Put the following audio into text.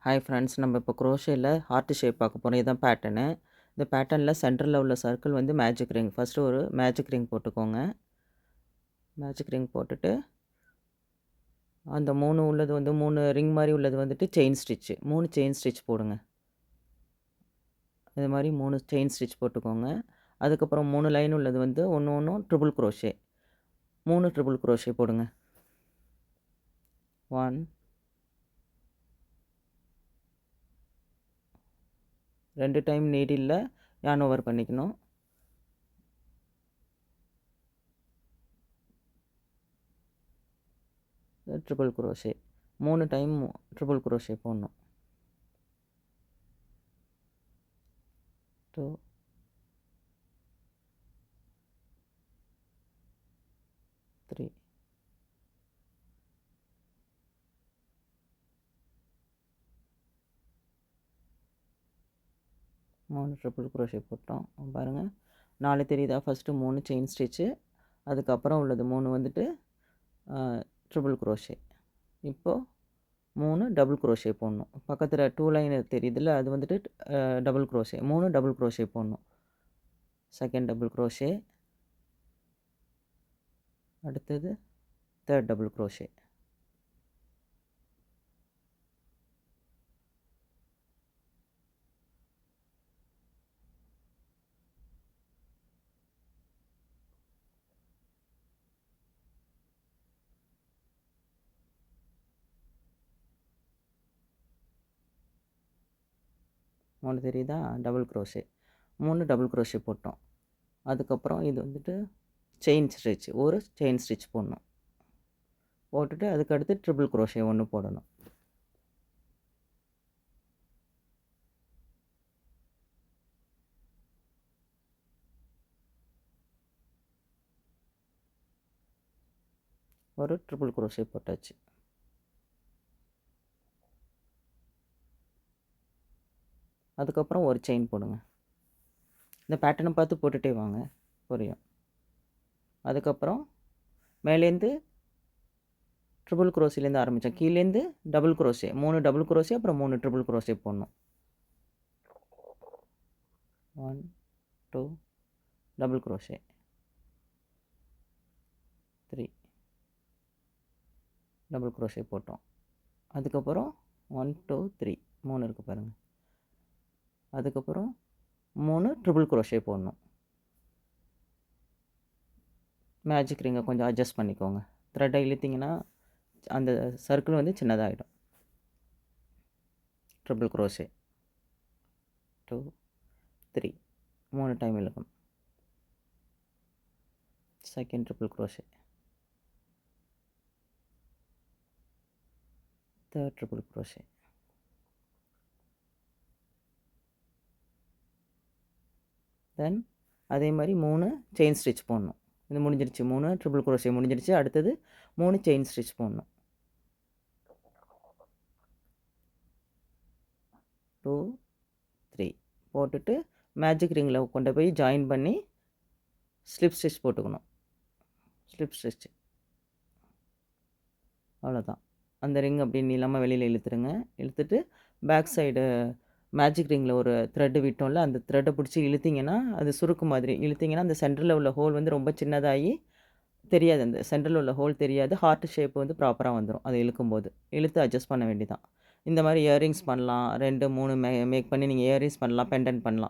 Hi friends, நம்ம இப்போ குரோஷேல heart shape பார்க்க போகிறோம். இதுதான் பேட்டர்னு. இந்த பேட்டர்னில் சென்டரில் உள்ள சர்க்கிள் வந்து மேஜிக் ரிங். ஃபஸ்ட்டு ஒரு மேஜிக் ரிங் போட்டுக்கோங்க. மேஜிக் ரிங் போட்டுட்டு அந்த 3 உள்ளது வந்து 3 ரிங் மாதிரி உள்ளது வந்துட்டு செயின் ஸ்டிச்சு. 3 செயின் ஸ்டிச் போடுங்க. இது மாதிரி 3 செயின் ஸ்டிச் போட்டுக்கோங்க. அதுக்கப்புறம் 3 லைன் உள்ளது வந்து ஒன்று ஒன்றும் ட்ரிபிள் குரோஷே. 3 ட்ரிபிள் குரோஷே போடுங்க. 1 2 டைம் நீடில்ல யான் ஓவர் பண்ணிக்கணும். Triple crochet 3 time triple crochet போடணும். 2 3 3 ட்ரிபிள் குரோஷே போட்டோம். பாருங்கள் 4 தெரியுதா? ஃபஸ்ட்டு 3 செயின் ஸ்டிச்சு, அதுக்கப்புறம் உள்ளது 3 வந்துட்டு ட்ரிபிள் குரோஷே. இப்போது 3 டபுள் குரோஷே போடணும். பக்கத்தில் 2 லைன் தெரியுதுல்ல, அது வந்துட்டு டபுள் குரோஷே. 3 டபுள் குரோஷே போடணும். செகண்ட் டபுள் குரோஷே, அடுத்தது தேர்ட் டபுள் குரோஷே. மூணு தெரியுதா? Double crochet. 3 டபுள் குரோஷே போட்டோம். அதுக்கப்புறம் இது வந்துட்டு செயின் ஸ்டிச், ஒரு செயின் ஸ்டிச் போடணும். போட்டுட்டு அதுக்கடுத்து ட்ரிபிள் குரோஷே 1 போடணும். ஒரு ட்ரிபிள் குரோஷே போட்டாச்சு. அதுக்கப்புறம் ஒரு செயின் போடுங்க. இந்த பேட்டர்னை பார்த்து போட்டுகிட்டே வாங்க, புரியும். அதுக்கப்புறம் மேலேருந்து ட்ரிபிள் குரோஷேலேருந்து ஆரம்பித்தோம். கீழேருந்து டபுள் குரோஷே, 3 டபுள் குரோஷே, அப்புறம் 3 ட்ரிபிள் குரோஷே போடணும். 1 2 டபுள் குரோஷே, 3 டபுள் குரோஷே போட்டோம். அதுக்கப்புறம் 1 2 3 3 இருக்குது பாருங்கள். அதுக்கப்புறம் 3 ட்ரிபிள் குரோஷே போடணும். மேஜிக் ரிங்கை கொஞ்சம் அட்ஜஸ்ட் பண்ணிக்கோங்க. த்ரெட்டை இழுத்திங்கன்னா அந்த சர்க்கிள் வந்து சின்னதாகிடும். ட்ரிபிள் குரோஷே 2 3 3 டைம் இழுக்கணும். Second triple crochet, third triple crochet, then அதே மாதிரி 3 செயின் ஸ்டிச் போடணும். இது முடிஞ்சிருச்சு. 3 ட்ரிபிள் குரோஷே முடிஞ்சிருச்சு. அடுத்தது 3 செயின் ஸ்டிச் போடணும். 2 3 போட்டுட்டு மேஜிக் ரிங்கில் கொண்டு போய் ஜாயின் பண்ணி ஸ்லிப் ஸ்டிச் போட்டுக்கணும். ஸ்லிப் ஸ்டிச், அவ்வளோதான். அந்த ரிங் அப்படி நீளமாக வெளியில் இழுத்துருங்க. இழுத்துட்டு பேக் சைடு மேஜிக் ரிங்கில் ஒரு த்ரெட்டு விட்டோம்ல, அந்த த்ரெட்டை பிடிச்சி இழுத்திங்கன்னா அது சுருக்கு மாதிரி இழுத்திங்கன்னா அந்த சென்டரில் உள்ள ஹோல் வந்து ரொம்ப சின்னதாகி தெரியாது. அந்த சென்டரில் உள்ள ஹோல் தெரியாது. ஹார்ட் ஷேப் வந்து ப்ராப்பராக வந்துடும். அதை இழுக்கும்போது இழுத்து அட்ஜஸ்ட் பண்ண வேண்டியதான். இந்த மாதிரி இயரிங்ஸ் பண்ணலாம். 2 3 மேக் பண்ணி நீங்கள் இயரிங்ஸ் பண்ணலாம், பெண்டன்ட் பண்ணலாம்.